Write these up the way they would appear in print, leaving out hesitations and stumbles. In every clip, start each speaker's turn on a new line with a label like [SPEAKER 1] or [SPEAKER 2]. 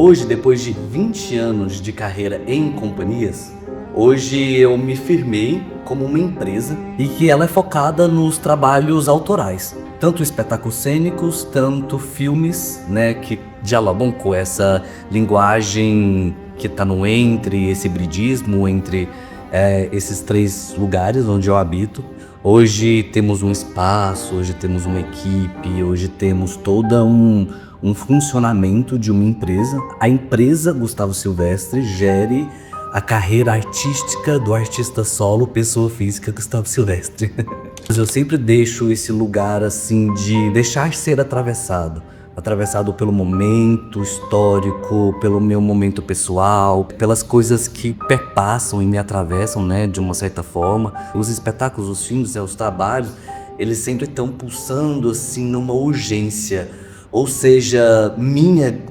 [SPEAKER 1] hoje, depois de 20 anos de carreira em companhias, hoje eu me firmei como uma empresa e que ela é focada nos trabalhos autorais. Tanto espetáculos cênicos, tanto filmes, né, que dialogam com essa linguagem que está no entre, esse hibridismo entre esses três lugares onde eu habito. Hoje temos um espaço, hoje temos uma equipe, hoje temos todo um funcionamento de uma empresa. A empresa Gustavo Silvestre gere a carreira artística do artista solo, pessoa física Gustavo Silvestre. Eu sempre deixo esse lugar assim de deixar ser atravessado pelo momento histórico, pelo meu momento pessoal, pelas coisas que perpassam e me atravessam, né, de uma certa forma. Os espetáculos, os filmes, os trabalhos, eles sempre estão pulsando assim numa urgência. Ou seja,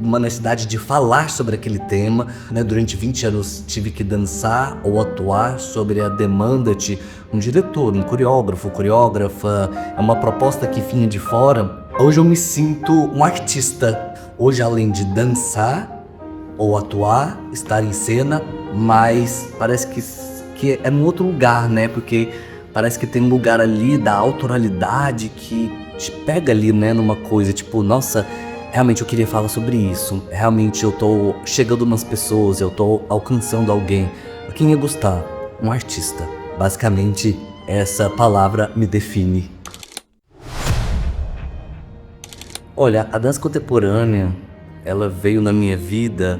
[SPEAKER 1] uma necessidade de falar sobre aquele tema, né? Durante 20 anos tive que dançar ou atuar sobre a demanda de um diretor, um coreógrafo, coreógrafa, é uma proposta que vinha de fora. Hoje eu me sinto um artista. Hoje, além de dançar ou atuar, estar em cena, mas parece que é num outro lugar, né? Porque parece que tem um lugar ali da autoralidade que te pega ali, né, numa coisa, tipo, nossa, realmente eu queria falar sobre isso. Realmente eu tô chegando nas pessoas, eu tô alcançando alguém. Quem ia gostar? Um artista. Basicamente, essa palavra me define. Olha, a dança contemporânea, ela veio na minha vida,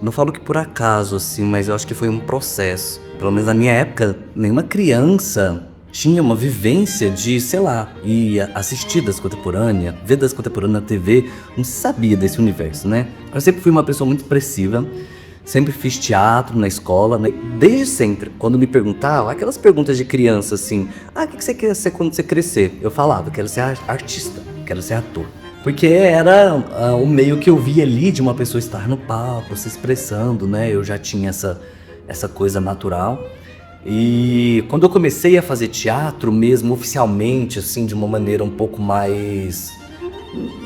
[SPEAKER 1] não falo que por acaso, assim, mas eu acho que foi um processo. Pelo menos na minha época, nenhuma criança tinha uma vivência de, sei lá, ia assistir dança contemporânea, ver dança contemporânea na TV, não sabia desse universo, né? Eu sempre fui uma pessoa muito expressiva, sempre fiz teatro na escola, né? Desde sempre, quando me perguntavam, aquelas perguntas de criança assim, o que você quer ser quando você crescer? Eu falava, quero ser artista, quero ser ator. Porque era o meio que eu via ali de uma pessoa estar no palco, se expressando, né? Eu já tinha essa coisa natural. E quando eu comecei a fazer teatro mesmo, oficialmente, assim, de uma maneira um pouco mais...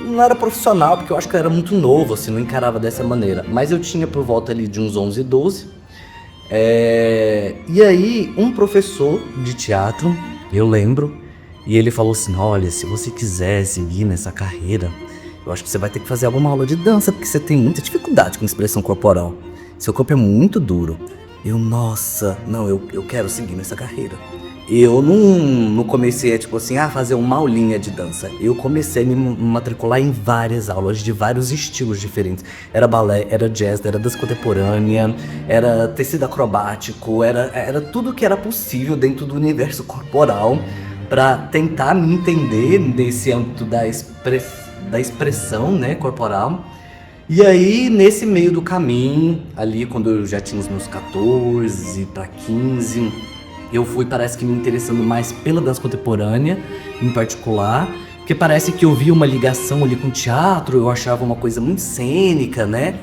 [SPEAKER 1] Não era profissional, porque eu acho que eu era muito novo, assim, não encarava dessa maneira. Mas eu tinha por volta ali de uns 11, 12. E aí, um professor de teatro, eu lembro, e ele falou assim, olha, se você quiser seguir nessa carreira, eu acho que você vai ter que fazer alguma aula de dança, porque você tem muita dificuldade com expressão corporal. Seu corpo é muito duro. Nossa, não, eu quero seguir nessa carreira. Eu não comecei a fazer uma aulinha de dança. Eu comecei a me matricular em várias aulas de vários estilos diferentes. Era balé, era jazz, era dança contemporânea, era tecido acrobático, era tudo que era possível dentro do universo corporal para tentar me entender nesse âmbito da expressão, né, corporal. E aí, nesse meio do caminho, ali quando eu já tinha os meus 14 para 15, eu fui, parece que me interessando mais pela dança contemporânea, em particular, porque parece que eu via uma ligação ali com o teatro, eu achava uma coisa muito cênica, né?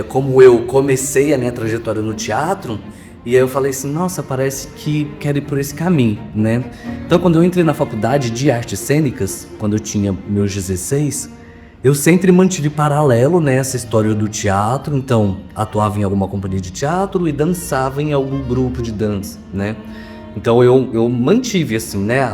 [SPEAKER 1] Como eu comecei a minha trajetória no teatro, e aí eu falei assim, nossa, parece que quero ir por esse caminho, né? Então, quando eu entrei na faculdade de artes cênicas, quando eu tinha meus 16, eu sempre mantive paralelo, né, essa história do teatro, então atuava em alguma companhia de teatro e dançava em algum grupo de dança, né? Então eu mantive assim, né,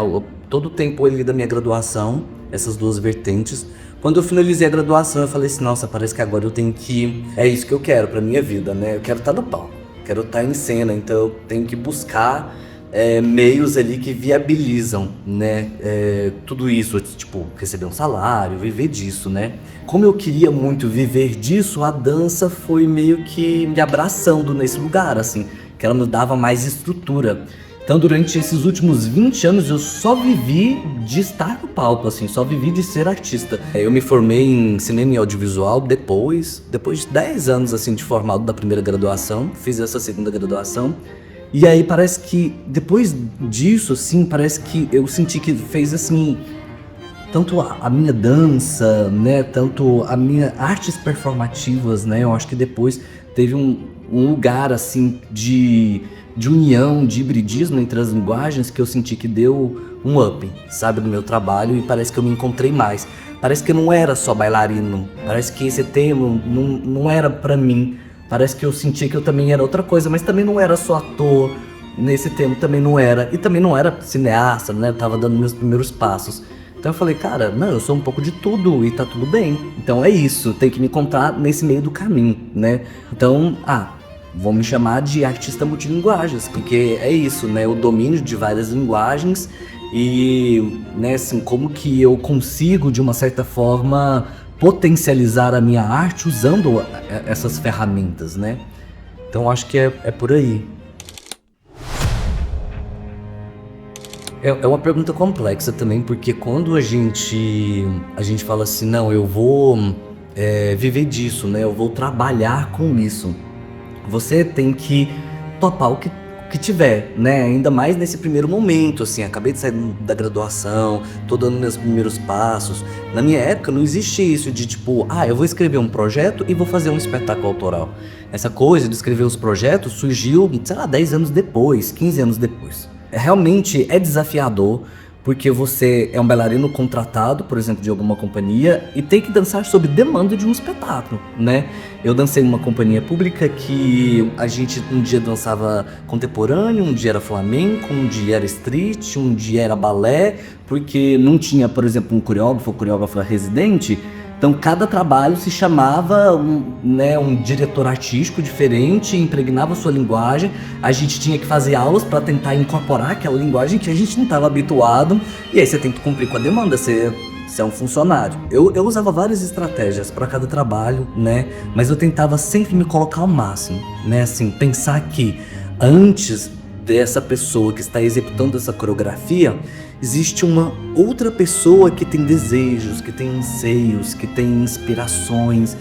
[SPEAKER 1] todo o tempo ali da minha graduação, essas duas vertentes. Quando eu finalizei a graduação, eu falei assim, nossa, parece que agora eu tenho que... É isso que eu quero pra minha vida, né? Eu quero estar no palco, quero estar em cena, então eu tenho que buscar meios ali que viabilizam, né, tudo isso, tipo, receber um salário, viver disso, né. Como eu queria muito viver disso, a dança foi meio que me abraçando nesse lugar, assim, que ela me dava mais estrutura. Então, durante esses últimos 20 anos, eu só vivi de estar no palco, assim, só vivi de ser artista. Eu me formei em cinema e audiovisual depois de 10 anos, assim, de formado da primeira graduação, fiz essa segunda graduação. E aí parece que depois disso, assim, parece que eu senti que fez, assim, tanto a minha dança, né, tanto a minha artes performativas, né, eu acho que depois teve um lugar, assim, de união, de hibridismo entre as linguagens que eu senti que deu um up, sabe, no meu trabalho, e parece que eu me encontrei mais. parece que eu não era só bailarino, parece que esse termo não era pra mim, parece que eu sentia que eu também era outra coisa, mas também não era só ator, nesse termo também não era, e também não era cineasta, né, eu tava dando meus primeiros passos. Então eu falei, cara, não, eu sou um pouco de tudo e tá tudo bem. Então é isso, tem que me encontrar nesse meio do caminho, né? Então, vou me chamar de artista multilinguagens, porque é isso, né? O domínio de várias linguagens e, né, assim, como que eu consigo, de uma certa forma, potencializar a minha arte usando essas ferramentas, né? Então acho que é por aí. É uma pergunta complexa também, porque quando a gente fala assim, não, eu vou viver disso, né? Eu vou trabalhar com isso. Você tem que topar o que tiver, né? Ainda mais nesse primeiro momento, assim, acabei de sair da graduação, tô dando meus primeiros passos. Na minha época não existia isso de tipo, eu vou escrever um projeto e vou fazer um espetáculo autoral. Essa coisa de escrever os projetos surgiu, sei lá, 10 anos depois, 15 anos depois. Realmente é desafiador, porque você é um bailarino contratado, por exemplo, de alguma companhia, e tem que dançar sob demanda de um espetáculo, né? Eu dancei numa companhia pública que a gente um dia dançava contemporâneo, um dia era flamenco, um dia era street, um dia era balé, porque não tinha, por exemplo, um coreógrafo ou coreógrafa residente. Então cada trabalho se chamava um diretor artístico diferente, impregnava sua linguagem. A gente tinha que fazer aulas para tentar incorporar aquela linguagem que a gente não estava habituado. E aí você tem que cumprir com a demanda, você é um funcionário. Eu usava várias estratégias para cada trabalho, né? Mas eu tentava sempre me colocar ao máximo, né? Assim, pensar que antes dessa pessoa que está executando essa coreografia, existe uma outra pessoa que tem desejos, que tem anseios, que tem inspirações.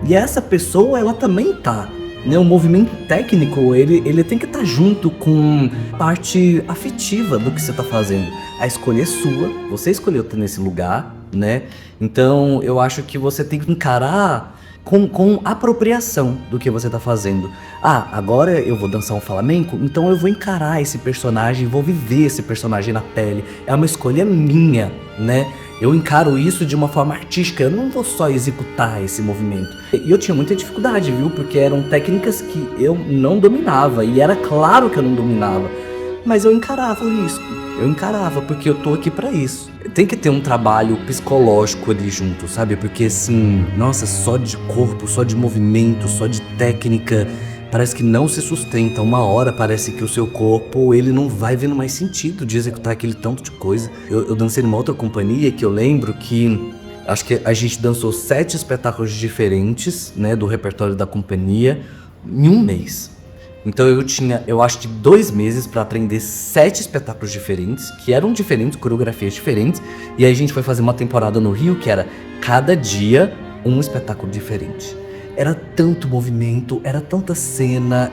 [SPEAKER 1] E essa pessoa, ela também tá, né? O movimento técnico, ele tem que estar junto com parte afetiva do que você tá fazendo. A escolha é sua, você escolheu estar nesse lugar, né? Então, eu acho que você tem que encarar com apropriação do que você tá fazendo. Agora eu vou dançar um flamenco, então eu vou encarar esse personagem, vou viver esse personagem na pele. É uma escolha minha, né? Eu encaro isso de uma forma artística, eu não vou só executar esse movimento. E eu tinha muita dificuldade, viu? Porque eram técnicas que eu não dominava, e era claro que eu não dominava. Mas eu encarava o risco, eu encarava, porque eu tô aqui pra isso. Tem que ter um trabalho psicológico ali junto, sabe? Porque assim, nossa, só de corpo, só de movimento, só de técnica, parece que não se sustenta. Uma hora parece que o seu corpo, ele não vai vendo mais sentido de executar aquele tanto de coisa. Eu dancei numa outra companhia que eu lembro que acho que a gente dançou 7 espetáculos diferentes, né, do repertório da companhia em um mês. Então eu tinha, eu acho que 2 meses pra aprender 7 espetáculos diferentes, que eram diferentes, coreografias diferentes, e aí a gente foi fazer uma temporada no Rio, que era cada dia um espetáculo diferente. Era tanto movimento, era tanta cena,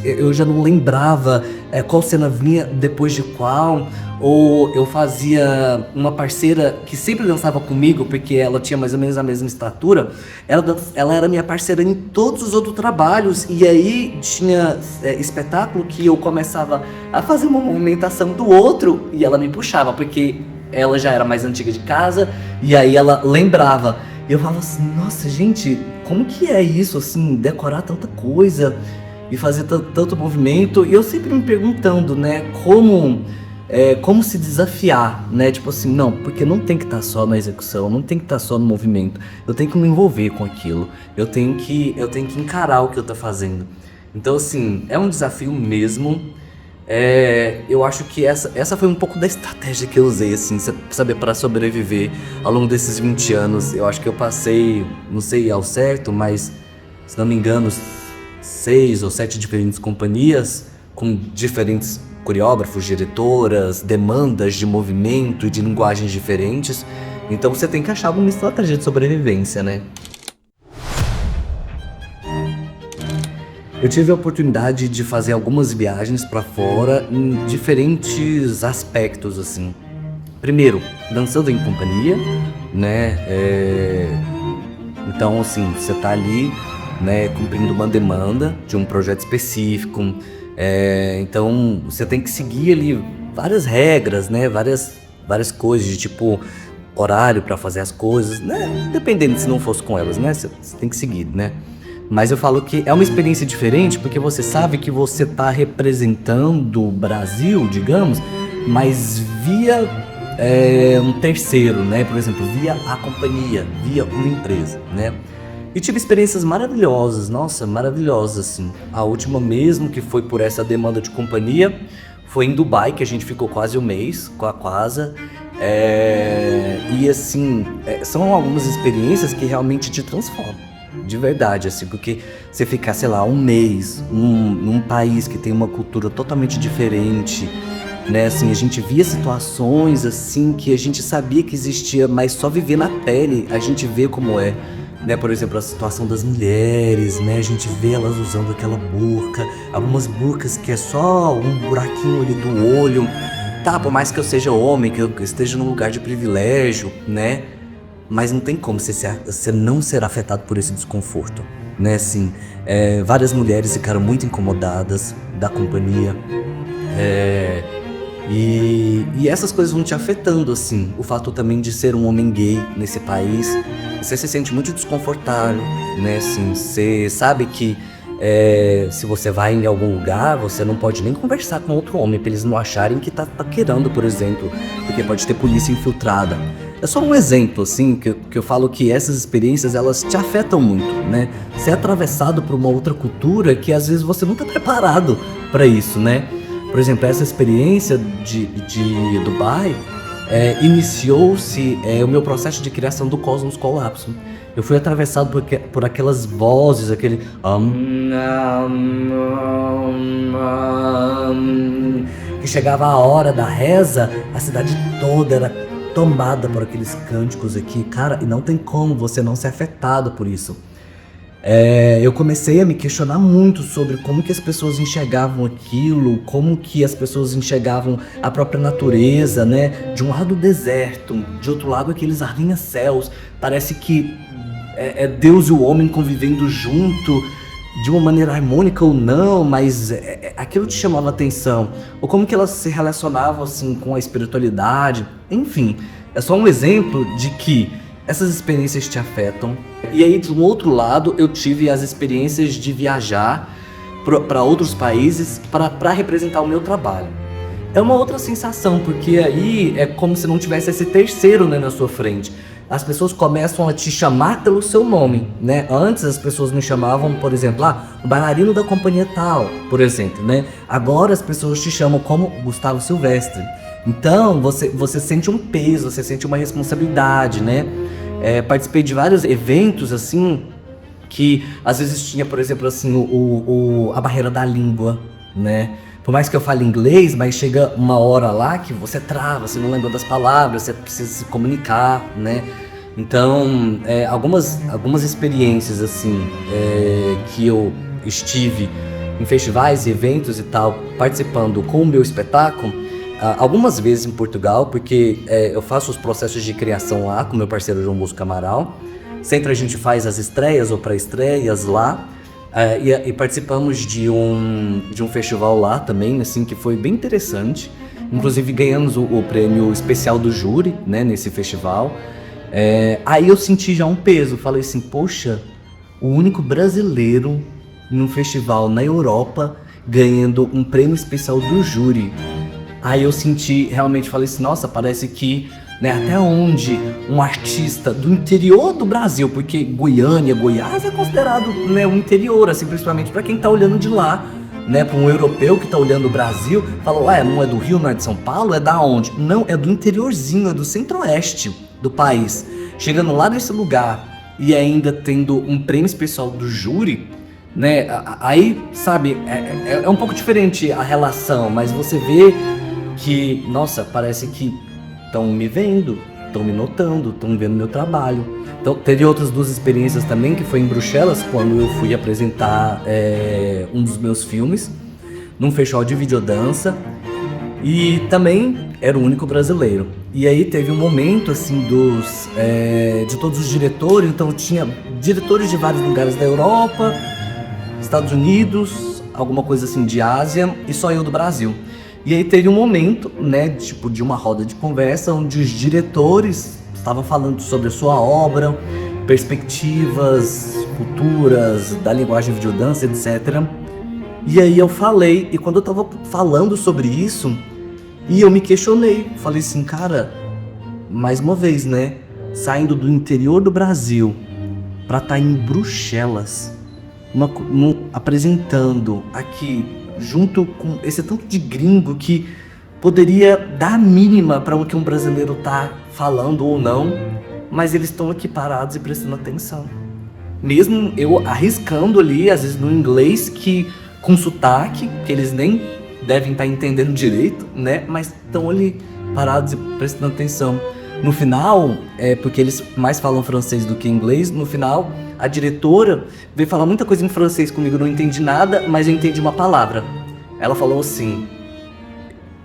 [SPEAKER 1] eu já não lembrava qual cena vinha depois de qual, ou eu fazia uma parceira que sempre dançava comigo, porque ela tinha mais ou menos a mesma estatura, ela era minha parceira em todos os outros trabalhos, e aí tinha espetáculo que eu começava a fazer uma movimentação do outro, e ela me puxava, porque ela já era mais antiga de casa, e aí ela lembrava. E eu falava assim, nossa, gente, como que é isso, assim, decorar tanta coisa e fazer tanto movimento? E eu sempre me perguntando, né, como se desafiar, né? Tipo assim, não, porque não tem que estar só na execução, não tem que estar só no movimento. Eu tenho que me envolver com aquilo. Eu tenho que encarar o que eu tô fazendo. Então, assim, é um desafio mesmo. Eu acho que essa foi um pouco da estratégia que eu usei, assim, saber, para sobreviver ao longo desses 20 anos. Eu acho que eu passei, não sei ao certo, mas se não me engano, 6 ou 7 diferentes companhias com diferentes coreógrafos, diretoras, demandas de movimento e de linguagens diferentes. Então você tem que achar uma estratégia de sobrevivência, né? Eu tive a oportunidade de fazer algumas viagens para fora em diferentes aspectos, assim. Primeiro, dançando em companhia, né? Então, assim, você tá ali, né, cumprindo uma demanda de um projeto específico. Então, você tem que seguir ali várias regras, né? Várias coisas, de tipo, horário pra fazer as coisas, né? Dependendo se não fosse com elas, né? Você tem que seguir, né? Mas eu falo que é uma experiência diferente porque você sabe que você tá representando o Brasil, digamos, mas via um terceiro, né? Por exemplo, via a companhia, via uma empresa, né? E tive experiências maravilhosas, nossa, maravilhosas, assim. A última mesmo, que foi por essa demanda de companhia, foi em Dubai, que a gente ficou quase um mês com a Quasa. E assim, são algumas experiências que realmente te transformam, de verdade, assim, porque você ficar, sei lá, um mês num país que tem uma cultura totalmente diferente, né, assim, a gente via situações, assim, que a gente sabia que existia, mas só viver na pele a gente vê como é, né, por exemplo, a situação das mulheres, né, a gente vê elas usando aquela burca, algumas burcas que é só um buraquinho ali do olho, tá, por mais que eu seja homem, que eu esteja num lugar de privilégio, né, mas não tem como você não ser afetado por esse desconforto, né, assim, várias mulheres ficaram muito incomodadas da companhia, e essas coisas vão te afetando, assim. O fato também de ser um homem gay nesse país, você se sente muito desconfortável, né? Assim, você sabe que se você vai em algum lugar, você não pode nem conversar com outro homem pra eles não acharem que tá paquerando, por exemplo, porque pode ter polícia infiltrada. É só um exemplo, assim, que eu falo que essas experiências, elas te afetam muito, né? Você é atravessado por uma outra cultura que às vezes você não tá preparado pra isso, né? Por exemplo, essa experiência de Dubai iniciou-se o meu processo de criação do Cosmos Colapso. Eu fui atravessado por aquelas vozes, aquele que chegava a hora da reza, a cidade toda era tomada por aqueles cânticos aqui, cara, e não tem como você não ser afetado por isso. Eu comecei a me questionar muito sobre como que as pessoas enxergavam aquilo, como que as pessoas enxergavam a própria natureza, né? De um lado o deserto, de outro lado aqueles arranha-céus. Parece que é Deus e o homem convivendo junto, de uma maneira harmônica ou não, mas aquilo te chamava a atenção. Ou como que elas se relacionavam assim com a espiritualidade. Enfim, é só um exemplo de que essas experiências te afetam. E aí, do outro lado, eu tive as experiências de viajar para outros países para representar o meu trabalho. É uma outra sensação, porque aí é como se não tivesse esse terceiro, né, na sua frente. As pessoas começam a te chamar pelo seu nome, né? Antes as pessoas me chamavam, por exemplo, o bailarino da companhia tal, por exemplo, né? Agora as pessoas te chamam como Gustavo Silvestre. Então você sente um peso, você sente uma responsabilidade, né? Participei de vários eventos, assim, que às vezes tinha, por exemplo, assim, a barreira da língua, né? Por mais que eu fale inglês, mas chega uma hora lá que você trava, você não lembra das palavras, você precisa se comunicar, né? Então, algumas experiências, assim, que eu estive em festivais e eventos e tal, participando com o meu espetáculo, algumas vezes em Portugal, porque eu faço os processos de criação lá com meu parceiro João Bosco Amaral. Sempre a gente faz as estreias ou pré-estreias lá, e participamos de um festival lá também, assim, que foi bem interessante. Inclusive ganhamos o prêmio especial do júri, né, nesse festival. Aí eu senti já um peso, falei assim, poxa, o único brasileiro num festival na Europa ganhando um prêmio especial do júri. Aí eu senti, realmente falei assim, nossa, parece que, né, até onde um artista do interior do Brasil, porque Goiânia, Goiás é considerado, né, o interior, assim, principalmente para quem tá olhando de lá, né, para um europeu que tá olhando o Brasil, fala, não é do Rio, não é de São Paulo, é da onde? Não, é do interiorzinho, é do centro-oeste do país. Chegando lá nesse lugar e ainda tendo um prêmio especial do júri, né, aí, sabe, é um pouco diferente a relação, mas você vê que, nossa, parece que estão me vendo, estão me notando, estão vendo meu trabalho. Então, teve outras duas experiências também, que foi em Bruxelas, quando eu fui apresentar um dos meus filmes, num festival de videodança, e também era o único brasileiro. E aí teve um momento, assim, de todos os diretores, então tinha diretores de vários lugares da Europa, Estados Unidos, alguma coisa assim de Ásia, e só eu do Brasil. E aí teve um momento, né, tipo, de uma roda de conversa onde os diretores estavam falando sobre a sua obra, perspectivas futuras da linguagem videodança, etc. E aí eu falei, e quando eu tava falando sobre isso, e eu me questionei, falei assim, cara, mais uma vez, né, saindo do interior do Brasil pra estar em Bruxelas, apresentando aqui, junto com esse tanto de gringo que poderia dar a mínima para o que um brasileiro tá falando ou não, mas eles estão aqui parados e prestando atenção. Mesmo eu arriscando ali, às vezes no inglês, que com sotaque, que eles nem devem estar entendendo direito, né? Mas estão ali parados e prestando atenção. No final, porque eles mais falam francês do que inglês, no final a diretora veio falar muita coisa em francês comigo, eu não entendi nada, mas eu entendi uma palavra. Ela falou assim,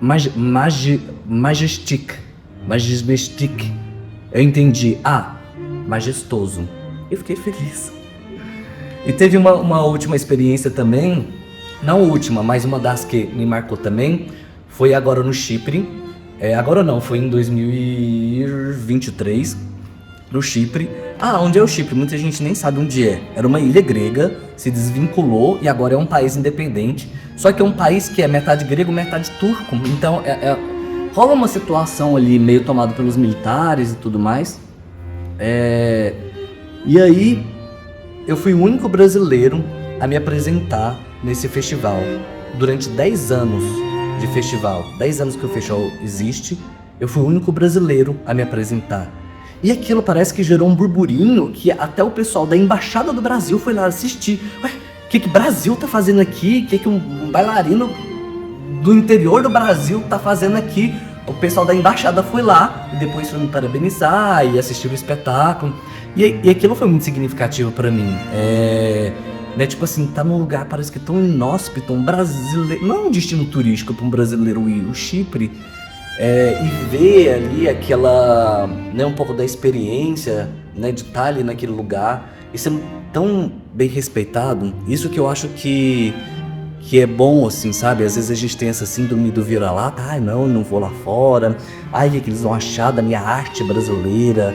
[SPEAKER 1] majestic. Eu entendi, majestoso. Eu fiquei feliz. E teve uma última experiência também, não última, mas uma das que me marcou também, foi agora no Chipre. Agora não, foi em 2023, no Chipre. Onde é o Chipre? Muita gente nem sabe onde é. Era uma ilha grega, se desvinculou e agora é um país independente. Só que é um país que é metade grego, metade turco. Então rola uma situação ali meio tomada pelos militares e tudo mais. E aí eu fui o único brasileiro a me apresentar nesse festival. Durante 10 anos de festival, 10 anos que o festival existe, eu fui o único brasileiro a me apresentar. E aquilo parece que gerou um burburinho que até o pessoal da Embaixada do Brasil foi lá assistir. Ué, o que o Brasil tá fazendo aqui? O que um bailarino do interior do Brasil tá fazendo aqui? O pessoal da Embaixada foi lá e depois foi me parabenizar e assistir o espetáculo. E aquilo foi muito significativo pra mim. Né, tipo assim, tá num lugar parece que tão inóspito, um brasileiro, não é um destino turístico para um brasileiro ir, o Chipre, e ver ali aquela, né, um pouco da experiência, né, de estar ali naquele lugar e ser tão bem respeitado. Isso que eu acho que é bom, assim, sabe? Às vezes a gente tem essa síndrome do vira-lata, não vou lá fora, o que eles vão achar da minha arte brasileira,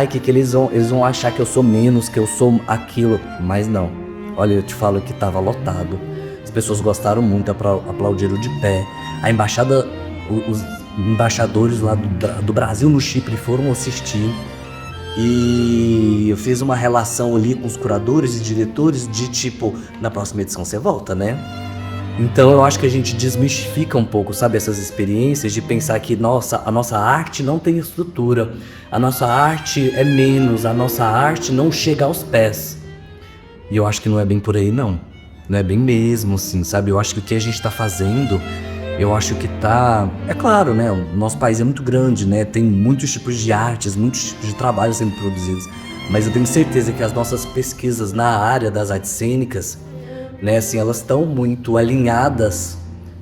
[SPEAKER 1] que eles vão achar que eu sou menos, que eu sou aquilo, mas não. Olha, eu te falo que tava lotado. As pessoas gostaram muito, aplaudiram de pé. A embaixada, os embaixadores lá do Brasil no Chipre foram assistir. E eu fiz uma relação ali com os curadores e diretores de tipo, na próxima edição você volta, né? Então eu acho que a gente desmistifica um pouco, sabe, essas experiências de pensar que, a nossa arte não tem estrutura. A nossa arte é menos, a nossa arte não chega aos pés. E eu acho que não é bem por aí, não. Não é bem mesmo, assim, sabe? Eu acho que o que a gente tá fazendo, eu acho que tá... É claro, né? O nosso país é muito grande, né? Tem muitos tipos de artes, muitos tipos de trabalhos sendo produzidos. Mas eu tenho certeza que as nossas pesquisas na área das artes cênicas, né? Assim, elas estão muito alinhadas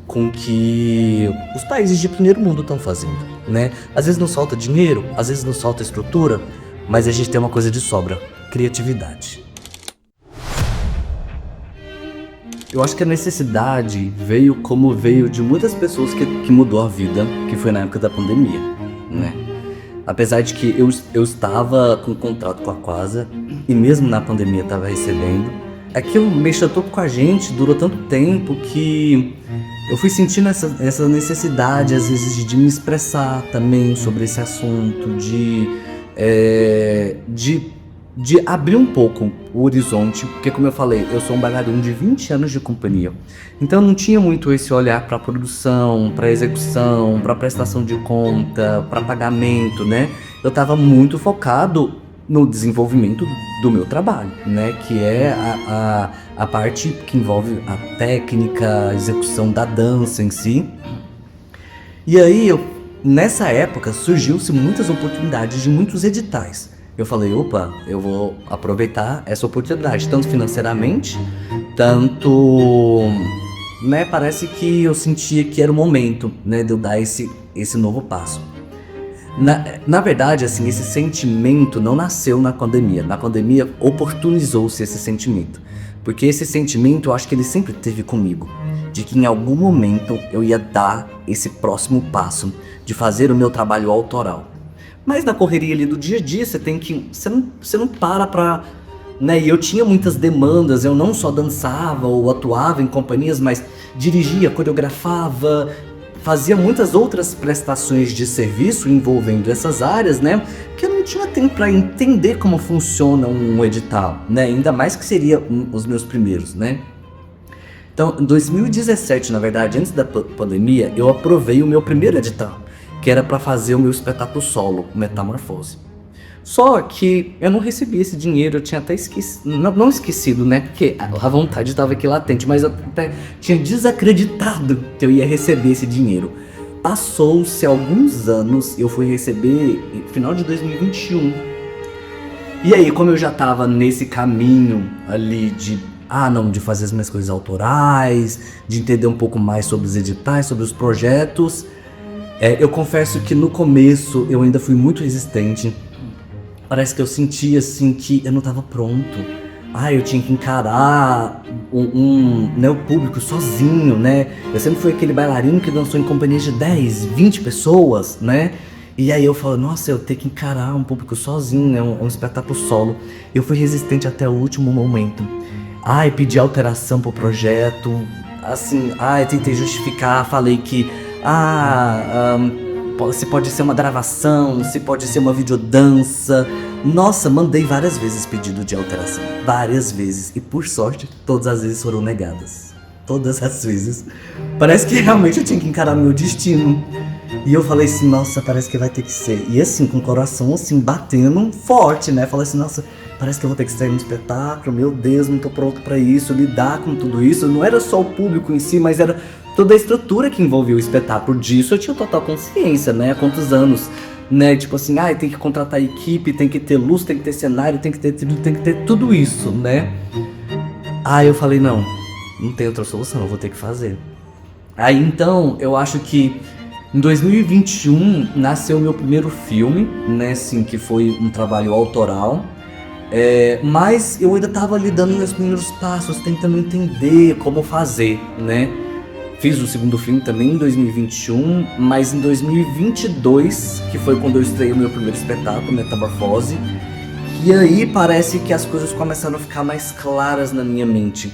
[SPEAKER 1] com o que os países de primeiro mundo estão fazendo, né? Às vezes não falta dinheiro, às vezes não falta estrutura, mas a gente tem uma coisa de sobra: criatividade. Eu acho que a necessidade veio como veio de muitas pessoas que mudou a vida, que foi na época da pandemia, né? Apesar de que eu estava com contrato com a Quasa e mesmo na pandemia estava recebendo, aquilo mexeu tanto com a gente, durou tanto tempo que eu fui sentindo essa necessidade às vezes de me expressar também sobre esse assunto, de abrir um pouco o horizonte, porque como eu falei, eu sou um bailarino de 20 anos de companhia, então eu não tinha muito esse olhar para produção, para execução, para prestação de conta, para pagamento, né? Eu estava muito focado no desenvolvimento do meu trabalho, né? Que é a parte que envolve a técnica, a execução da dança em si. E aí, nessa época, surgiu-se muitas oportunidades de muitos editais. Eu falei, eu vou aproveitar essa oportunidade, tanto financeiramente, tanto, né, parece que eu sentia que era o momento, né, de eu dar esse novo passo. Na verdade, assim, esse sentimento não nasceu na pandemia. Na pandemia, oportunizou-se esse sentimento. Porque esse sentimento, eu acho que ele sempre esteve comigo. De que em algum momento eu ia dar esse próximo passo de fazer o meu trabalho autoral. Mas na correria ali do dia a dia, você não para pra, né? E eu tinha muitas demandas, eu não só dançava ou atuava em companhias, mas dirigia, coreografava, fazia muitas outras prestações de serviço envolvendo essas áreas, né? Que eu não tinha tempo para entender como funciona um edital, né? Ainda mais que seria os meus primeiros, né? Então, em 2017, na verdade, antes da pandemia, eu aprovei o meu primeiro edital, que era para fazer o meu espetáculo solo, Metamorfose. Só que eu não recebi esse dinheiro, eu tinha até esquecido, não esquecido, né? Porque a vontade estava aqui latente, mas eu até tinha desacreditado que eu ia receber esse dinheiro. Passou-se alguns anos, eu fui receber no final de 2021. E aí, como eu já tava nesse caminho ali de fazer as minhas coisas autorais, de entender um pouco mais sobre os editais, sobre os projetos, eu confesso que no começo eu ainda fui muito resistente. Parece que eu sentia assim que eu não estava pronto. Eu tinha que encarar né, o público sozinho, né? Eu sempre fui aquele bailarino que dançou em companhias de 10, 20 pessoas, né? E aí eu falo, nossa, eu tenho que encarar um público sozinho, né? Um espetáculo solo. Eu fui resistente até o último momento. Pedi alteração pro projeto. Assim, tentei justificar, falei que se pode ser uma gravação, se pode ser uma videodança. Nossa, mandei várias vezes pedido de alteração. Várias vezes. E por sorte, todas as vezes foram negadas. Todas as vezes. Parece que realmente eu tinha que encarar meu destino. E eu falei assim, nossa, parece que vai ter que ser. E assim, com o coração assim, batendo forte, né? Falei assim, nossa, parece que eu vou ter que sair no espetáculo. Meu Deus, não tô pronto pra isso. Lidar com tudo isso. Não era só o público em si, mas era toda a estrutura que envolvia o espetáculo. Disso eu tinha total consciência, né? Há quantos anos, né? Tipo assim, tem que contratar equipe, tem que ter luz, tem que ter cenário, tem que ter tudo isso, né? Eu falei, não tem outra solução, eu vou ter que fazer. Aí então, eu acho que em 2021 nasceu o meu primeiro filme, né? Assim, que foi um trabalho autoral. Mas eu ainda tava ali dando meus primeiros passos, tentando entender como fazer, né? Fiz o segundo filme também em 2021, mas em 2022, que foi quando eu estreiei o meu primeiro espetáculo, Metamorfose, e aí parece que as coisas começaram a ficar mais claras na minha mente.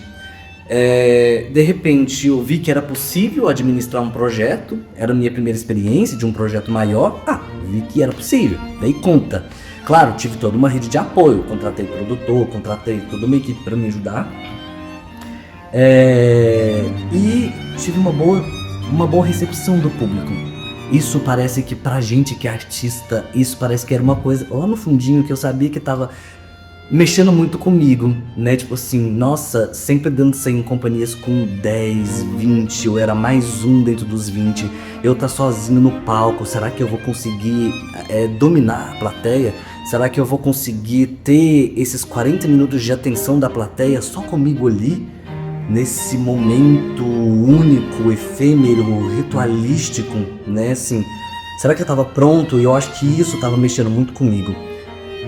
[SPEAKER 1] De repente eu vi que era possível administrar um projeto, era a minha primeira experiência de um projeto maior, vi que era possível, daí conta. Claro, tive toda uma rede de apoio, contratei produtor, contratei toda uma equipe para me ajudar. E tive uma boa recepção do público. Isso parece que pra gente que é artista, isso parece que era uma coisa lá no fundinho que eu sabia que tava mexendo muito comigo, né? Tipo assim, nossa, sempre dancei em companhias com 10, 20, eu era mais um dentro dos 20. Eu tá sozinho no palco, será que eu vou conseguir dominar a plateia? Será que eu vou conseguir ter esses 40 minutos de atenção da plateia só comigo ali? Nesse momento único, efêmero, ritualístico, né? Assim, será que eu tava pronto? E eu acho que isso tava mexendo muito comigo.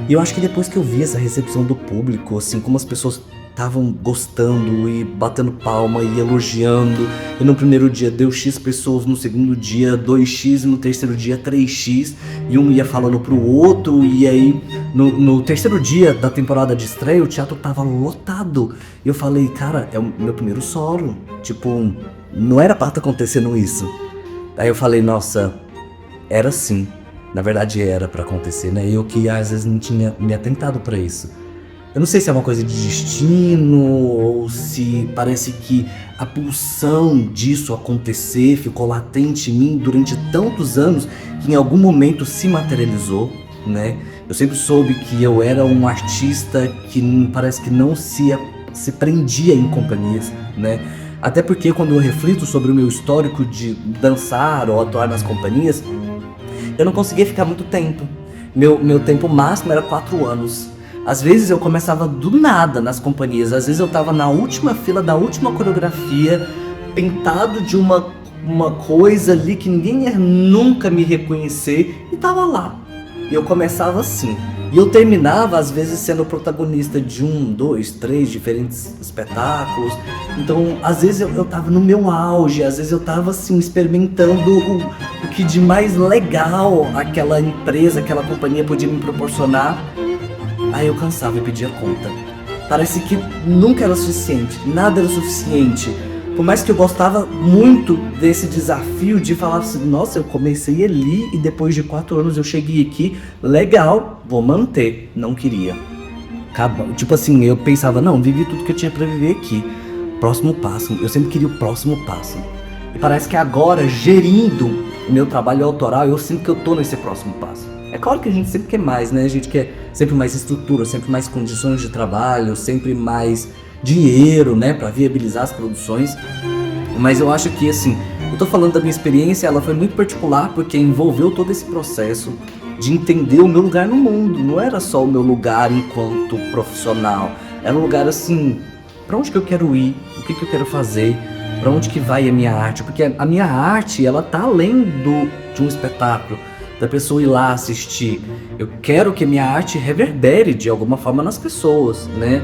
[SPEAKER 1] E eu acho que depois que eu vi essa recepção do público, assim, como as pessoas estavam gostando e batendo palma e elogiando, e no primeiro dia deu X pessoas, no segundo dia 2X, e no terceiro dia 3X, e um ia falando pro outro, e aí no terceiro dia da temporada de estreia o teatro tava lotado. E eu falei, cara, é o meu primeiro solo, tipo, não era pra estar acontecendo isso. Aí eu falei, nossa, era sim. Na verdade era pra acontecer, né? Eu que às vezes não tinha me atentado pra isso. Eu não sei se é uma coisa de destino ou se parece que a pulsão disso acontecer ficou latente em mim durante tantos anos que em algum momento se materializou, né? Eu sempre soube que eu era um artista que parece que não se prendia em companhias, né? Até porque quando eu reflito sobre o meu histórico de dançar ou atuar nas companhias, eu não conseguia ficar muito tempo. Meu tempo máximo era 4 anos. Às vezes eu começava do nada nas companhias. Às vezes eu tava na última fila da última coreografia, pintado de uma coisa ali que ninguém ia nunca me reconhecer, e tava lá. E eu começava assim. E eu terminava, às vezes, sendo protagonista de 1, 2, 3 diferentes espetáculos. Então, às vezes eu tava no meu auge, às vezes eu tava assim, experimentando o que de mais legal aquela empresa, aquela companhia podia me proporcionar, aí eu cansava e pedia conta. Parece que nunca era suficiente, nada era suficiente. Por mais que eu gostava muito desse desafio de falar assim, nossa, eu comecei ali e depois de 4 anos eu cheguei aqui, legal, vou manter. Não queria. Tipo assim, eu pensava, não, vivi tudo que eu tinha pra viver aqui. Próximo passo, eu sempre queria o próximo passo. E parece que agora, gerindo o meu trabalho autoral, eu sinto que eu tô nesse próximo passo. É claro que a gente sempre quer mais, né? A gente quer sempre mais estrutura, sempre mais condições de trabalho, sempre mais dinheiro, né, para viabilizar as produções. Mas eu acho que, assim, eu tô falando da minha experiência, ela foi muito particular porque envolveu todo esse processo de entender o meu lugar no mundo. Não era só o meu lugar enquanto profissional, era um lugar assim, para onde que eu quero ir, o que que eu quero fazer, para onde que vai a minha arte, porque a minha arte, ela tá além de um espetáculo, da pessoa ir lá assistir. Eu quero que a minha arte reverbere de alguma forma nas pessoas, né?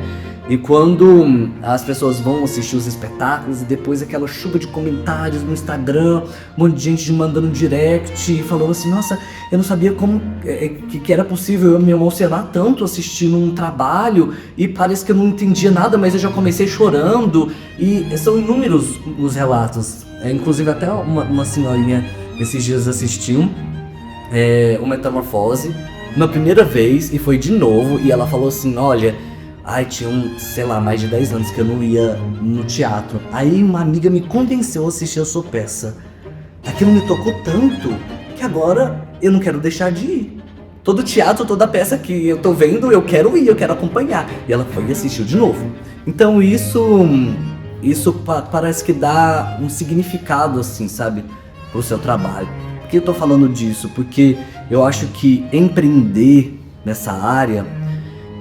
[SPEAKER 1] E quando as pessoas vão assistir os espetáculos e depois aquela chuva de comentários no Instagram, um monte de gente me mandando direct, falando assim, nossa, eu não sabia como que era possível eu me emocionar tanto assistindo um trabalho e parece que eu não entendia nada, mas eu já comecei chorando. E são inúmeros os relatos. Inclusive até uma senhorinha esses dias assistiu o Metamorfose na primeira vez e foi de novo e ela falou assim, olha, tinha sei lá, mais de 10 anos que eu não ia no teatro. Aí uma amiga me convenceu a assistir a sua peça. Aquilo me tocou tanto que agora eu não quero deixar de ir. Todo teatro, toda peça que eu tô vendo, eu quero ir, eu quero acompanhar. E ela foi e assistiu de novo. Então isso parece que dá um significado, assim, sabe, pro seu trabalho. Por que eu tô falando disso? Porque eu acho que empreender nessa área,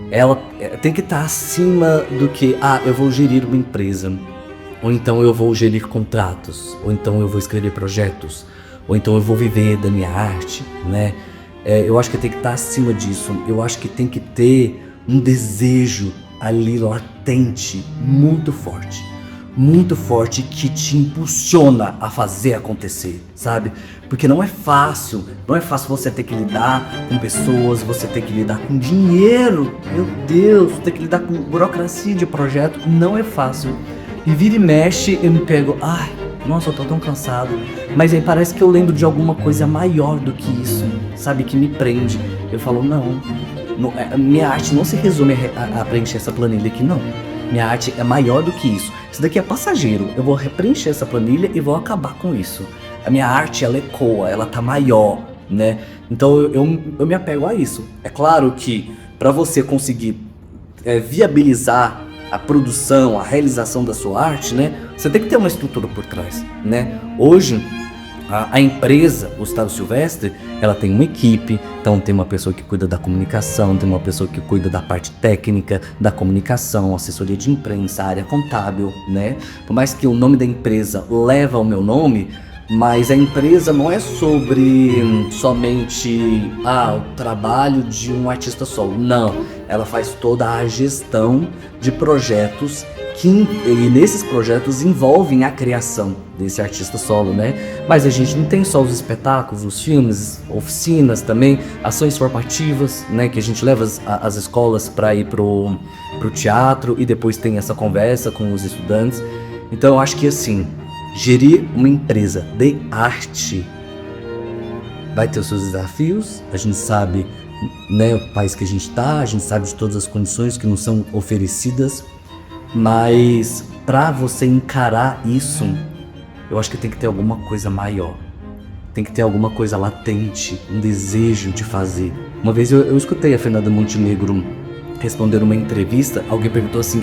[SPEAKER 1] ela tem que estar acima do que, eu vou gerir uma empresa, ou então eu vou gerir contratos, ou então eu vou escrever projetos, ou então eu vou viver da minha arte, né? Eu acho que tem que estar acima disso. Eu acho que tem que ter um desejo ali latente, muito forte, que te impulsiona a fazer acontecer, sabe? Porque não é fácil você ter que lidar com pessoas, você ter que lidar com dinheiro, meu Deus, ter que lidar com burocracia de projeto, não é fácil. E vira e mexe, eu me pego, nossa, eu tô tão cansado, mas aí parece que eu lembro de alguma coisa maior do que isso, sabe, que me prende. Eu falo, não, minha arte não se resume a preencher essa planilha aqui, não. Minha arte é maior do que isso. Isso daqui é passageiro. Eu vou preencher essa planilha e vou acabar com isso. A minha arte, ela ecoa, ela tá maior, né? Então eu me apego a isso. É claro que para você conseguir viabilizar a produção, a realização da sua arte, né? Você tem que ter uma estrutura por trás, né? Hoje, a empresa, o Estado Silvestre, ela tem uma equipe, então tem uma pessoa que cuida da comunicação, tem uma pessoa que cuida da parte técnica, da comunicação, assessoria de imprensa, área contábil, né? Por mais que o nome da empresa leva o meu nome, mas a empresa não é sobre somente o trabalho de um artista solo, não. Ela faz toda a gestão de projetos e nesses projetos envolvem a criação desse artista solo, né? Mas a gente não tem só os espetáculos, os filmes, oficinas também, ações formativas, né? Que a gente leva as escolas para ir pro teatro e depois tem essa conversa com os estudantes. Então eu acho que assim, gerir uma empresa de arte vai ter os seus desafios, a gente sabe, né, o país que a gente tá, a gente sabe de todas as condições que nos são oferecidas, mas para você encarar isso, eu acho que tem que ter alguma coisa maior, tem que ter alguma coisa latente, um desejo de fazer. Uma vez eu escutei a Fernanda Montenegro responder uma entrevista, alguém perguntou assim,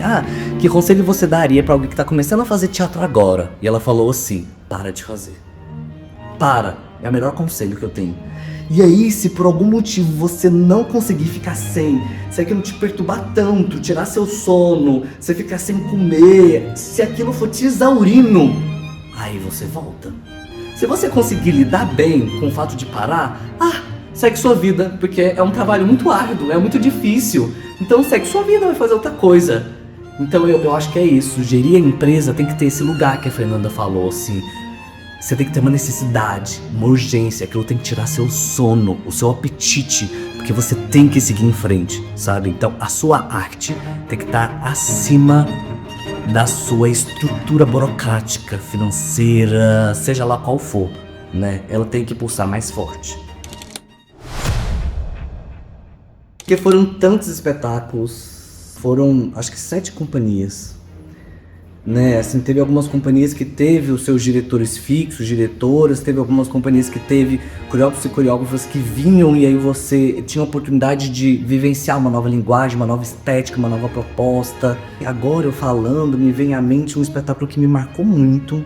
[SPEAKER 1] que conselho você daria para alguém que tá começando a fazer teatro agora? E ela falou assim, para de fazer. É o melhor conselho que eu tenho. E aí, se por algum motivo você não conseguir ficar sem, se aquilo te perturbar tanto, tirar seu sono, você ficar sem comer, se aquilo for te exaurindo, aí você volta. Se você conseguir lidar bem com o fato de parar, segue sua vida, porque é um trabalho muito árduo, é muito difícil. Então segue sua vida, vai fazer outra coisa. Então eu acho que é isso, gerir a empresa tem que ter esse lugar que a Fernanda falou, assim. Você tem que ter uma necessidade, uma urgência, aquilo tem que tirar seu sono, o seu apetite, porque você tem que seguir em frente, sabe? Então a sua arte tem que estar acima da sua estrutura burocrática, financeira, seja lá qual for, né? Ela tem que pulsar mais forte. Porque foram tantos espetáculos, foram acho que 7 companhias, né? Assim, teve algumas companhias que teve os seus diretores fixos, diretoras, teve algumas companhias que teve coreógrafos e coreógrafas que vinham e aí você tinha a oportunidade de vivenciar uma nova linguagem, uma nova estética, uma nova proposta. E agora eu falando, me vem à mente um espetáculo que me marcou muito,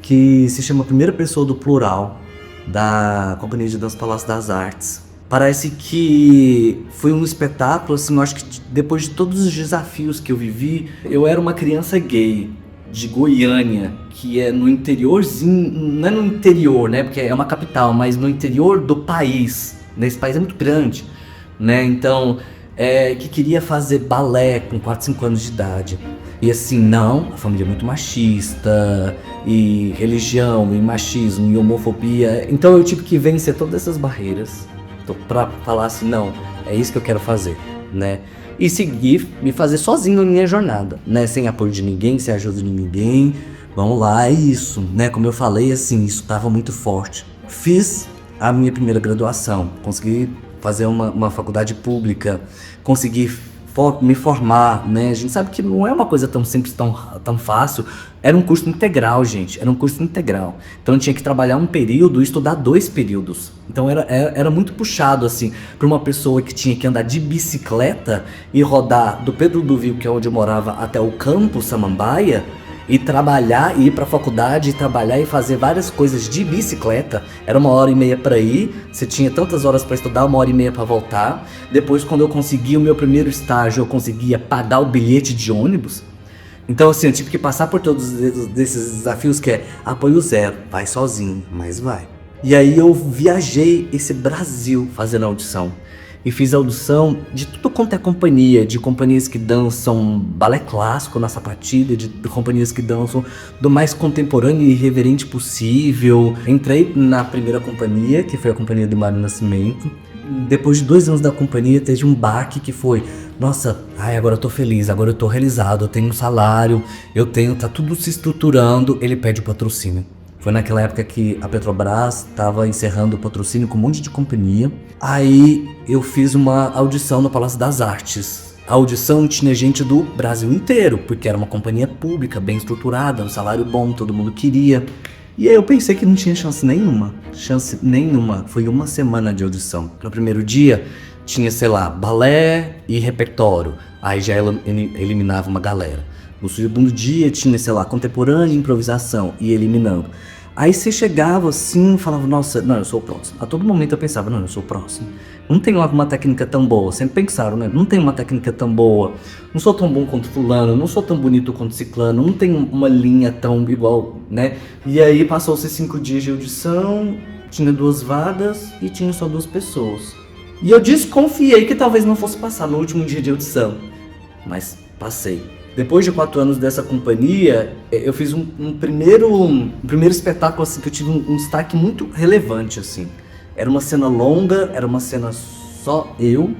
[SPEAKER 1] que se chama Primeira Pessoa do Plural, da Companhia de Dança Palácio das Artes. Parece que foi um espetáculo, assim, eu acho que depois de todos os desafios que eu vivi, eu era uma criança gay de Goiânia, que é no interiorzinho, não é no interior, né, porque é uma capital, mas no interior do país, né, esse país é muito grande, né, então, que queria fazer balé com 4, 5 anos de idade. E assim, não, a família é muito machista, e religião, e machismo, e homofobia, então eu tive que vencer todas essas barreiras pra falar assim, não, é isso que eu quero fazer, né? E seguir, me fazer sozinho na minha jornada, né? Sem apoio de ninguém, sem ajuda de ninguém. Vamos lá, é isso, né? Como eu falei, assim, isso tava muito forte. Fiz a minha primeira graduação, consegui fazer uma faculdade pública, consegui me formar, né? A gente sabe que não é uma coisa tão simples, tão fácil. Era um curso integral, gente. Era um curso integral. Então eu tinha que trabalhar um período e estudar 2 períodos. Então era muito puxado, assim, para uma pessoa que tinha que andar de bicicleta e rodar do Pedro do Vivo, que é onde eu morava, até o Campo Samambaia, e trabalhar, e ir pra faculdade, e trabalhar e fazer várias coisas de bicicleta. Era 1h30 para ir, você tinha tantas horas para estudar, 1h30 para voltar. Depois, quando eu consegui o meu primeiro estágio, eu conseguia pagar o bilhete de ônibus. Então assim, eu tive que passar por todos esses desafios, que é apoio zero, vai sozinho, mas vai. E aí eu viajei esse Brasil fazendo audição. E fiz audição de tudo quanto é companhia, de companhias que dançam balé clássico na sapatilha, de companhias que dançam do mais contemporâneo e irreverente possível. Entrei na primeira companhia, que foi a companhia do Mário Nascimento. Depois de 2 anos da companhia, teve um baque que foi, nossa, agora eu tô feliz, agora eu tô realizado, eu tenho um salário, tá tudo se estruturando, ele pede o patrocínio. Foi naquela época que a Petrobras estava encerrando o patrocínio com um monte de companhia. Aí eu fiz uma audição no Palácio das Artes. A audição tinha gente do Brasil inteiro, porque era uma companhia pública, bem estruturada, um salário bom, todo mundo queria. E aí eu pensei que não tinha chance nenhuma. Foi 1 semana de audição. No primeiro dia tinha, sei lá, balé e repertório. Aí já eliminava uma galera. No segundo dia tinha, sei lá, contemporânea e improvisação, e eliminando. Aí você chegava assim e falava, nossa, não, eu sou o próximo. A todo momento eu pensava, não, eu sou o próximo. Não tenho uma técnica tão boa. Sempre pensaram, né? Não tenho uma técnica tão boa. Não sou tão bom quanto fulano, não sou tão bonito quanto ciclano, não tenho uma linha tão igual, né? E aí passou-se 5 dias de audição, tinha 2 vagas e tinha só 2 pessoas. E eu desconfiei que talvez não fosse passar no último dia de audição. Mas passei. Depois de 4 anos dessa companhia, eu fiz um primeiro espetáculo assim, que eu tive um destaque muito relevante, assim. Era uma cena longa, era uma cena só eu.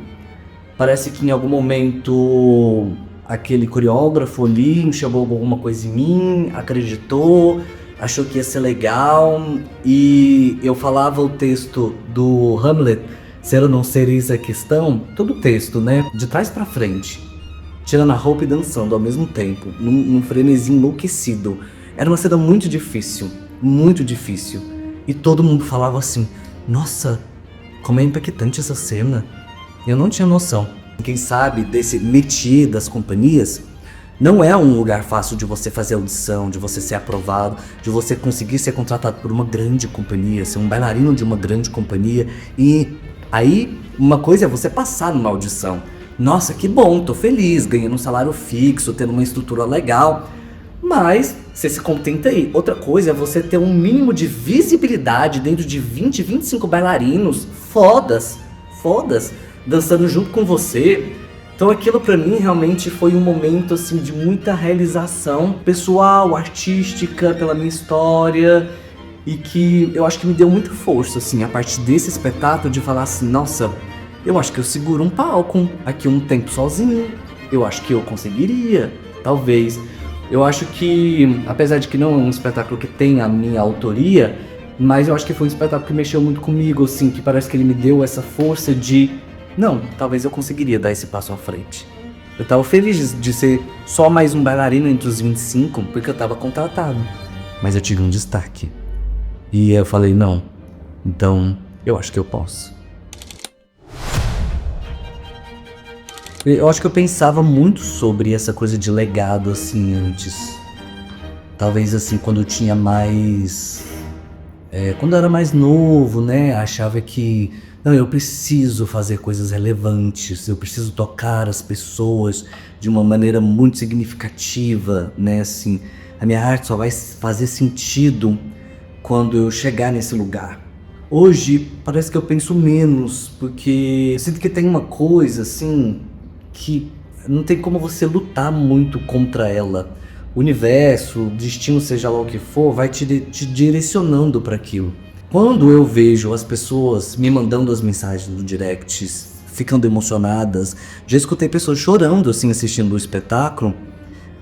[SPEAKER 1] Parece que em algum momento aquele coreógrafo ali enxergou alguma coisa em mim, acreditou, achou que ia ser legal. E eu falava o texto do Hamlet, ser ou não ser isso é questão, todo o texto, né, de trás pra frente. Tirando a roupa e dançando ao mesmo tempo, num frenesi enlouquecido. Era uma cena muito difícil. E todo mundo falava assim, nossa, como é impactante essa cena. Eu não tinha noção. Quem sabe desse métier das companhias, não é um lugar fácil de você fazer audição, de você ser aprovado, de você conseguir ser contratado por uma grande companhia, ser um bailarino de uma grande companhia. E aí, uma coisa é você passar numa audição. Nossa, que bom, tô feliz, ganhando um salário fixo, tendo uma estrutura legal. Mas você se contenta aí. Outra coisa é você ter um mínimo de visibilidade dentro de 20, 25 bailarinos fodas, dançando junto com você. Então aquilo pra mim realmente foi um momento assim de muita realização pessoal, artística, pela minha história. e que eu acho que me deu muita força, assim, a partir desse espetáculo de falar assim, nossa, eu acho que eu seguro um palco aqui um tempo sozinho, eu acho que eu conseguiria, talvez. Eu acho que, apesar de que não é um espetáculo que tem a minha autoria, mas eu acho que foi um espetáculo que mexeu muito comigo, assim, que parece que ele me deu essa força de, não, talvez eu conseguiria dar esse passo à frente. Eu tava feliz de ser só mais um bailarino entre os 25, porque eu tava contratado. Mas eu tive um destaque. E eu falei, não, então eu acho que eu posso. Eu acho que eu pensava muito sobre essa coisa de legado, assim, antes. Talvez, assim, quando eu tinha mais... quando eu era mais novo, né, achava que... Não, eu preciso fazer coisas relevantes, eu preciso tocar as pessoas de uma maneira muito significativa, né, assim... A minha arte só vai fazer sentido quando eu chegar nesse lugar. Hoje, parece que eu penso menos, porque eu sinto que tem uma coisa, assim... que não tem como você lutar muito contra ela. O universo, o destino, seja lá o que for, vai te direcionando para aquilo. Quando eu vejo as pessoas me mandando as mensagens no direct, ficando emocionadas, já escutei pessoas chorando assim assistindo o espetáculo,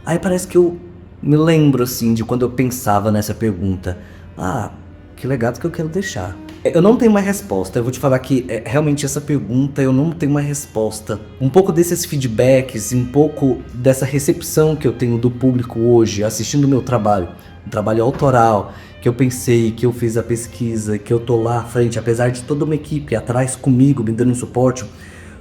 [SPEAKER 1] aí parece que eu me lembro assim de quando eu pensava nessa pergunta. Ah, que legado que eu quero deixar. Eu não tenho uma resposta, eu vou te falar que realmente essa pergunta eu não tenho uma resposta. Um pouco desses feedbacks, um pouco dessa recepção que eu tenho do público hoje, assistindo o meu trabalho, um trabalho autoral, que eu pensei, que eu fiz a pesquisa, que eu tô lá à frente, apesar de toda uma equipe atrás comigo, me dando um suporte,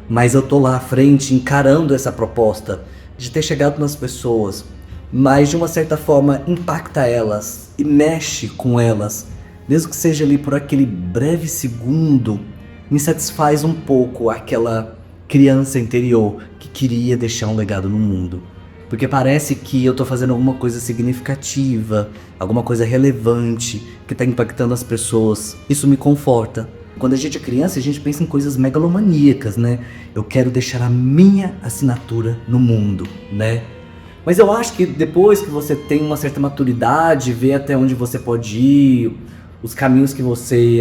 [SPEAKER 1] mas eu tô lá à frente encarando essa proposta de ter chegado nas pessoas, mas de uma certa forma impacta elas e mexe com elas. Mesmo que seja ali por aquele breve segundo, me satisfaz um pouco aquela criança interior que queria deixar um legado no mundo. Porque parece que eu tô fazendo alguma coisa significativa, alguma coisa relevante, que tá impactando as pessoas. Isso me conforta. Quando a gente é criança, a gente pensa em coisas megalomaníacas, né? Eu quero deixar a minha assinatura no mundo, né? Mas eu acho que depois que você tem uma certa maturidade, vê até onde você pode ir, os caminhos que você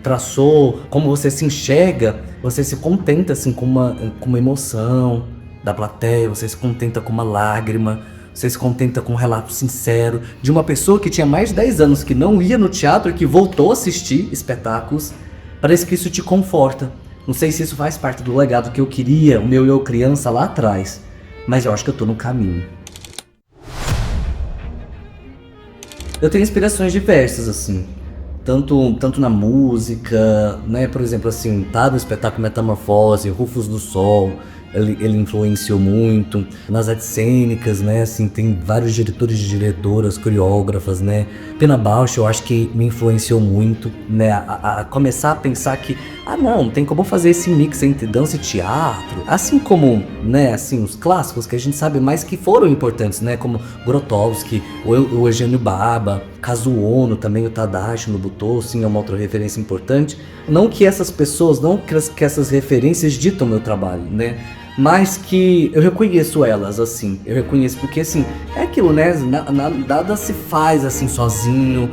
[SPEAKER 1] traçou, como você se enxerga, você se contenta assim com uma emoção da plateia, você se contenta com uma lágrima, você se contenta com um relato sincero de uma pessoa que tinha mais de 10 anos que não ia no teatro e que voltou a assistir espetáculos. Parece que isso te conforta. Não sei se isso faz parte do legado que eu queria, o meu eu criança lá atrás, mas eu acho que eu tô no caminho. Eu tenho inspirações diversas, assim, tanto na música, né, por exemplo, assim, tá no espetáculo Metamorfose, Rufos do Sol, ele influenciou muito, nas artes cênicas, né, assim, tem vários diretores e diretoras, coreógrafas, né, Pena Bausch eu acho que me influenciou muito, né, a começar a pensar que, não, tem como fazer esse mix entre dança e teatro, assim como, né, assim, os clássicos que a gente sabe mais que foram importantes, né, como Grotowski, o Eugênio Baba, Kazuo Ono, também o Tadashi Nobuto, sim, é uma outra referência importante. Não que essas pessoas, não que essas referências ditam meu trabalho, né, mas que eu reconheço elas, assim, eu reconheço porque, assim, é aquilo, né, nada se faz, assim, sozinho,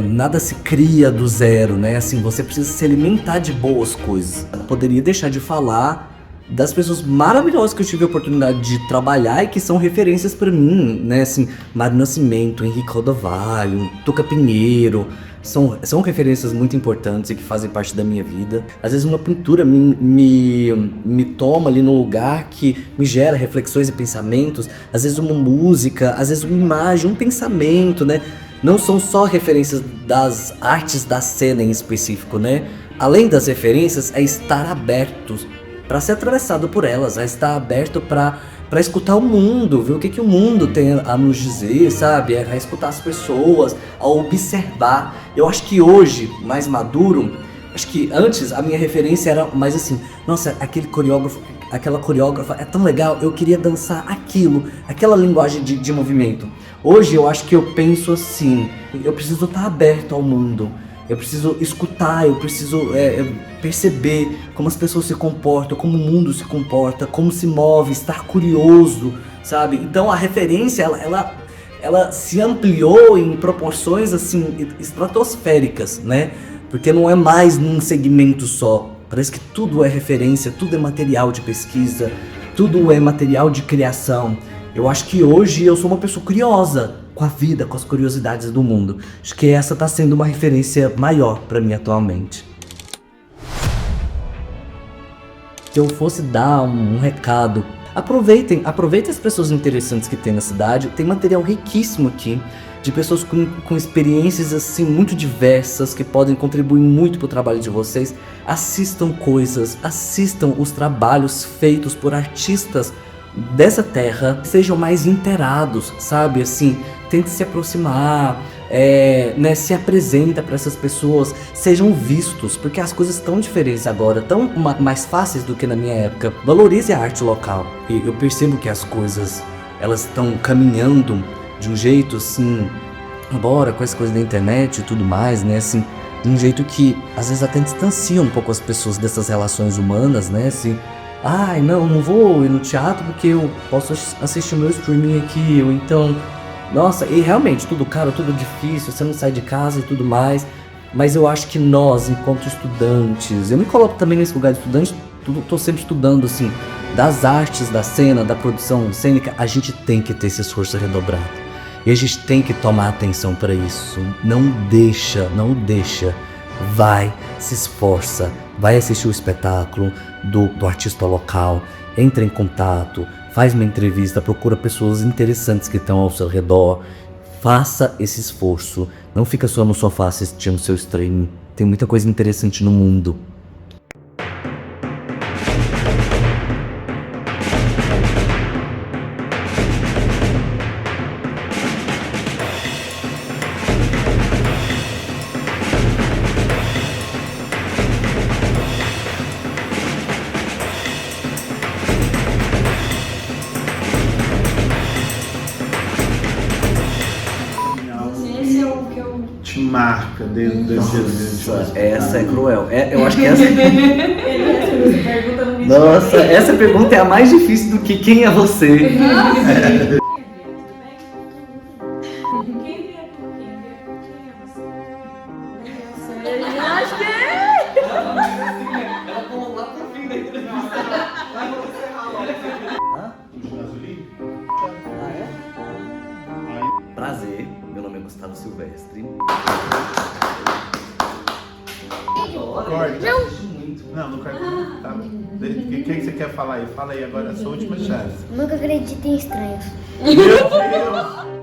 [SPEAKER 1] nada se cria do zero, né, assim, você precisa se alimentar de boas coisas. Eu poderia deixar de falar das pessoas maravilhosas que eu tive a oportunidade de trabalhar e que são referências pra mim, né, assim, Mário Nascimento, Henrique Rodovalho, Tuca Pinheiro, são referências muito importantes e que fazem parte da minha vida. Às vezes uma pintura me toma ali num lugar que me gera reflexões e pensamentos, às vezes uma música, às vezes uma imagem, um pensamento, né, não são só referências das artes da cena em específico, né, além das referências é estar abertos para ser atravessado por elas, a estar aberto para escutar o mundo, ver o que o mundo tem a nos dizer, sabe? A escutar as pessoas, a observar. Eu acho que hoje, mais maduro, acho que antes a minha referência era mais assim, nossa, aquele coreógrafo, aquela coreógrafa é tão legal, eu queria dançar aquilo, aquela linguagem de movimento. Hoje eu acho que eu penso assim, eu preciso estar aberto ao mundo. Eu preciso escutar, eu preciso perceber como as pessoas se comportam, como o mundo se comporta, como se move, estar curioso, sabe? Então a referência, ela se ampliou em proporções assim estratosféricas, né? Porque não é mais num segmento só. Parece que tudo é referência, tudo é material de pesquisa, tudo é material de criação. Eu acho que hoje eu sou uma pessoa curiosa com a vida, com as curiosidades do mundo. Acho que essa tá sendo uma referência maior para mim atualmente. Se eu fosse dar um recado, aproveitem as pessoas interessantes que tem na cidade. Tem material riquíssimo aqui, de pessoas com experiências assim muito diversas, que podem contribuir muito para o trabalho de vocês. Assistam coisas, assistam os trabalhos feitos por artistas dessa terra, sejam mais inteirados, sabe, assim, tente se aproximar, né, se apresenta para essas pessoas, sejam vistos, porque as coisas estão diferentes agora, tão mais fáceis do que na minha época. Valorize a arte local, e eu percebo que as coisas, elas estão caminhando de um jeito assim, embora com essa coisa da internet e tudo mais, né, assim, de um jeito que às vezes até distancia um pouco as pessoas dessas relações humanas, né, assim, ai, não vou ir no teatro porque eu posso assistir o meu streaming aqui, ou então, nossa, e realmente, tudo caro, tudo difícil, você não sai de casa e tudo mais, mas eu acho que nós, enquanto estudantes, eu me coloco também nesse lugar de estudante, tô sempre estudando, assim, das artes, da cena, da produção cênica, a gente tem que ter esse esforço redobrado. E a gente tem que tomar atenção para isso. Não deixa. Vai, se esforça, vai assistir o espetáculo do artista local, entra em contato, faz uma entrevista, procura pessoas interessantes que estão ao seu redor. Faça esse esforço. Não fica só no sofá assistindo seu streaming. Tem muita coisa interessante no mundo.
[SPEAKER 2] Te marca desde o dia
[SPEAKER 1] Nossa, essa é cruel. Eu acho que essa. Nossa, essa pergunta é a mais difícil do que quem é você.
[SPEAKER 3] Acho que é.
[SPEAKER 1] Prazer, meu nome é Gustavo Silvestre.
[SPEAKER 2] Não corta. Tá. O que você quer falar aí? Fala aí agora, a sua última chance.
[SPEAKER 4] Nunca acredito em estranhos.
[SPEAKER 2] Meu Deus!